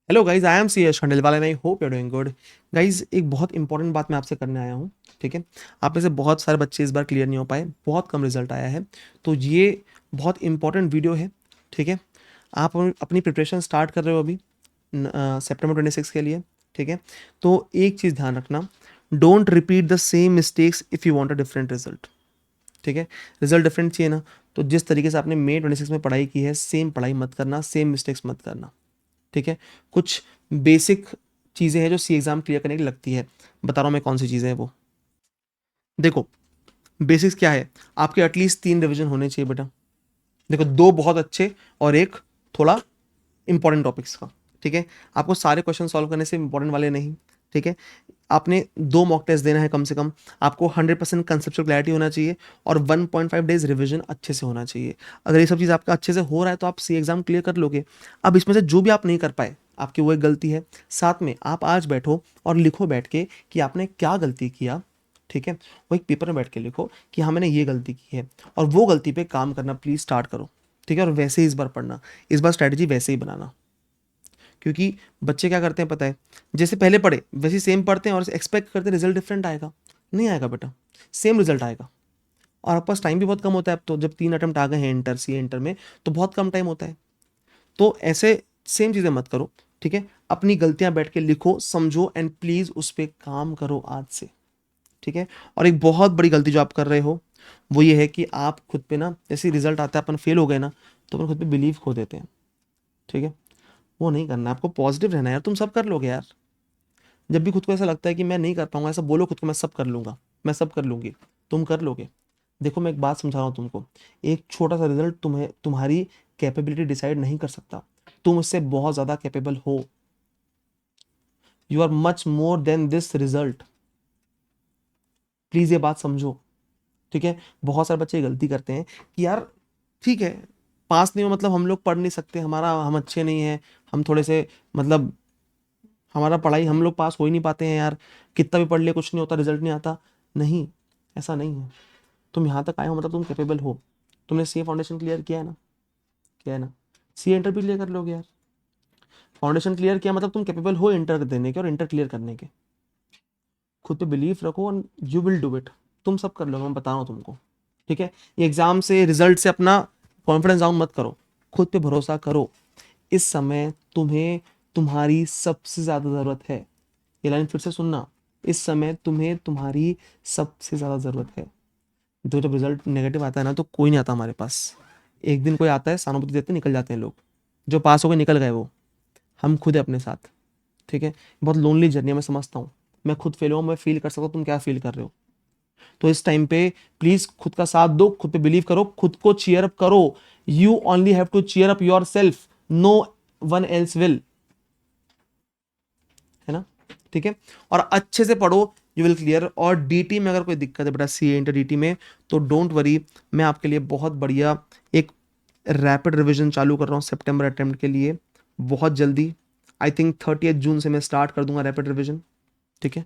Hello guys, I am C S Khandelwal and I hope you are doing good. Guys, एक बहुत important बात मैं आपसे करने आया हूँ। ठीक है, आप में से बहुत सारे बच्चे इस बार क्लियर नहीं हो पाए, बहुत कम रिजल्ट आया है। तो ये बहुत इंपॉर्टेंट वीडियो है। ठीक है, आप अपनी प्रिपरेशन स्टार्ट कर रहे हो अभी September 26 के लिए। ठीक है, तो एक चीज़ ध्यान रखना, don't repeat the same mistakes if you want a different result. ठीक है, रिजल्ट डिफरेंट चाहिए ना, तो जिस तरीके से आपने May 26 में पढ़ाई की है, सेम पढ़ाई मत करना, सेम मिस्टेक्स मत करना। ठीक है, कुछ बेसिक चीज़ें हैं जो सी एग्ज़ाम क्लियर करने की लगती है। बता रहा हूँ मैं कौन सी चीज़ें हैं वो। देखो, बेसिक्स क्या है, आपके एटलीस्ट 3 रिवीजन होने चाहिए बेटा। देखो, 2 बहुत अच्छे और एक थोड़ा इंपॉर्टेंट टॉपिक्स का। ठीक है, आपको सारे क्वेश्चन सॉल्व करने से इंपॉर्टेंट वाले नहीं। ठीक है, आपने 2 मॉक टेस्ट देना है कम से कम। आपको 100% कंसेप्चुअल क्लैरिटी होना चाहिए और 1.5 डेज रिवीजन अच्छे से होना चाहिए। अगर ये सब चीज़ आपका अच्छे से हो रहा है तो आप सी एग्ज़ाम क्लियर कर लोगे। अब इसमें से जो भी आप नहीं कर पाए, आपकी वो एक गलती है। साथ में आप आज बैठो और लिखो बैठ के कि आपने क्या गलती किया। ठीक है, वो एक पेपर में बैठ के लिखो कि हाँ मैंने ये गलती की है, और वो गलती पे काम करना प्लीज़ स्टार्ट करो। ठीक है, और वैसे ही इस बार पढ़ना, इस बार स्ट्रैटेजी वैसे ही बनाना। क्योंकि बच्चे क्या करते हैं पता है, जैसे पहले पढ़े वैसे ही सेम पढ़ते हैं और एक्सपेक्ट करते हैं रिजल्ट डिफरेंट आएगा। नहीं आएगा बेटा, सेम रिजल्ट आएगा। और आपके पास टाइम भी बहुत कम होता है। अब तो जब 3 अटेम्प्ट आ गए हैं इंटर सी इंटर में, तो बहुत कम टाइम होता है। तो ऐसे सेम चीज़ें मत करो। ठीक है, अपनी गलतियां बैठ के लिखो, समझो एंड प्लीज़ उस पर काम करो आज से। ठीक है, और एक बहुत बड़ी गलती जो आप कर रहे हो वो ये है कि आप खुद पे ना, जैसे रिजल्ट आता है अपन फेल हो गए ना, तो अपन खुद पे बिलीव खो देते हैं। ठीक है, वो नहीं करना, आपको पॉजिटिव रहना है यार, तुम सब कर लोगे यार। जब भी खुद को ऐसा लगता है कि मैं नहीं कर पाऊंगा, ऐसा बोलो खुद को, मैं सब कर लूंगा, मैं सब कर लूंगी। तुम कर लोगे। देखो, मैं एक बात समझा रहा हूँ तुमको, एक छोटा सा रिजल्ट तुम्हें तुम्हारी कैपेबिलिटी डिसाइड नहीं कर सकता। तुम उससे बहुत ज़्यादा कैपेबल हो। You are much more than this result. Please ये बात समझो। ठीक है, बहुत सारे बच्चे गलती करते हैं कि यार ठीक है, पास नहीं हो मतलब हम लोग पढ़ नहीं सकते, हमारा हम अच्छे नहीं हैं, हम थोड़े से मतलब हमारा पढ़ाई हम लोग पास हो ही नहीं पाते हैं यार, कितना भी पढ़ ले कुछ नहीं होता, रिजल्ट नहीं आता। नहीं, ऐसा नहीं है। तुम यहाँ तक आए हो मतलब तुम कैपेबल हो। तुमने सी फाउंडेशन क्लियर किया है ना, किया है ना, सी इंटर भी क्लियर कर लोगे यार। फाउंडेशन क्लियर किया मतलब तुम कैपेबल हो इंटर देने के और इंटर क्लियर करने के। खुद पे बिलीव रखो और यू विल डू इट। तुम सब कर लोगे, मैं बता रहा हूँ तुमको। ठीक है, ये एग्जाम से रिजल्ट से अपना कॉन्फिडेंस डाउन मत करो, खुद पे भरोसा करो। इस समय तुम्हें तुम्हारी सबसे ज़्यादा ज़रूरत है। ये लाइन फिर से सुनना, इस समय तुम्हें तुम्हारी सबसे ज़्यादा ज़रूरत है। तो जब रिजल्ट नेगेटिव आता है ना, तो कोई नहीं आता हमारे पास। एक दिन कोई आता है, सहानुभूति देते निकल जाते हैं लोग। जो पास हो गए निकल गए वो, हम खुद है अपने साथ। ठीक है, बहुत लोनली जर्नी है, मैं समझता हूँ। मैं खुद फेल हुआ, मैं फील कर सकता हूँ तुम क्या फील कर रहे हो। तो इस टाइम पे प्लीज खुद का साथ दो, खुद पे बिलीव करो, खुद को चीयर अप करो। You only have to cheer up yourself, no one else will. है ना। ठीक है, और अच्छे से पढ़ो, यू विल क्लियर। और डीटी में अगर कोई दिक्कत है बेटा, सी इंटर डीटी में, तो डोंट वरी, मैं आपके लिए बहुत बढ़िया एक रैपिड रिवीजन चालू कर रहा हूँ सितंबर अटेम्प्ट के लिए, बहुत जल्दी। आई थिंक 30 जून से मैं स्टार्ट कर दूंगा रैपिड रिवीजन। ठीक है,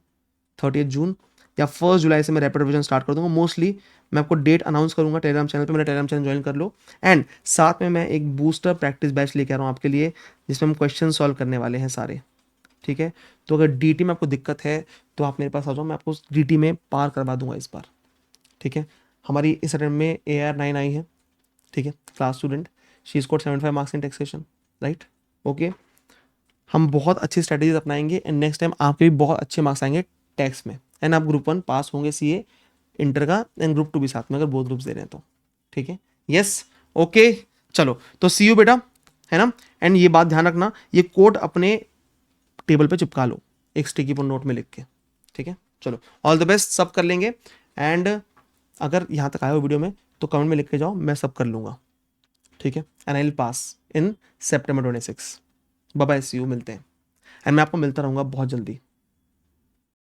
30 जून या 1 जुलाई से मैं रैपिड रिवीजन स्टार्ट कर दूंगा मोस्टली। मैं आपको डेट अनाउंस करूंगा टेलीग्राम चैनल पे, मेरा टेलीग्राम चैनल ज्वाइन कर लो। एंड साथ में मैं एक बूस्टर प्रैक्टिस बैच लेके आ रहा हूँ आपके लिए, जिसमें हम क्वेश्चन सॉल्व करने वाले हैं सारे। ठीक है, तो अगर डीटी में आपको दिक्कत है तो आप मेरे पास आ जाओ, मैं आपको डीटी में पार करवा दूंगा इस बार। ठीक है, हमारी इस अटेम्प्ट में AR 9 आई है। ठीक है, class student, she score 75 marks in taxation. Right, okay. हम बहुत अच्छी स्ट्रेटेजीज अपनाएंगे एंड नेक्स्ट टाइम आपके भी बहुत अच्छे मार्क्स आएंगे टैक्स में। एंड आप ग्रुप 1 पास होंगे सीए इंटर का, एंड ग्रुप 2 भी साथ में, अगर बोथ ग्रुप्स दे रहे हैं तो। ठीक है, यस, ओके। चलो, तो सी यू बेटा, है ना। एंड ये बात ध्यान रखना, ये कोड अपने टेबल पे चिपका लो एक स्टिकी पर नोट में लिख के। ठीक है, चलो, ऑल द बेस्ट, सब कर लेंगे। एंड अगर यहाँ तक आए हो वीडियो में तो कमेंट में लिख के जाओ, मैं सब कर लूँगा। ठीक है, and I will pass in September 26। Bye bye, see you, मिलते हैं। एंड मैं आपको मिलता रहूँगा बहुत जल्दी।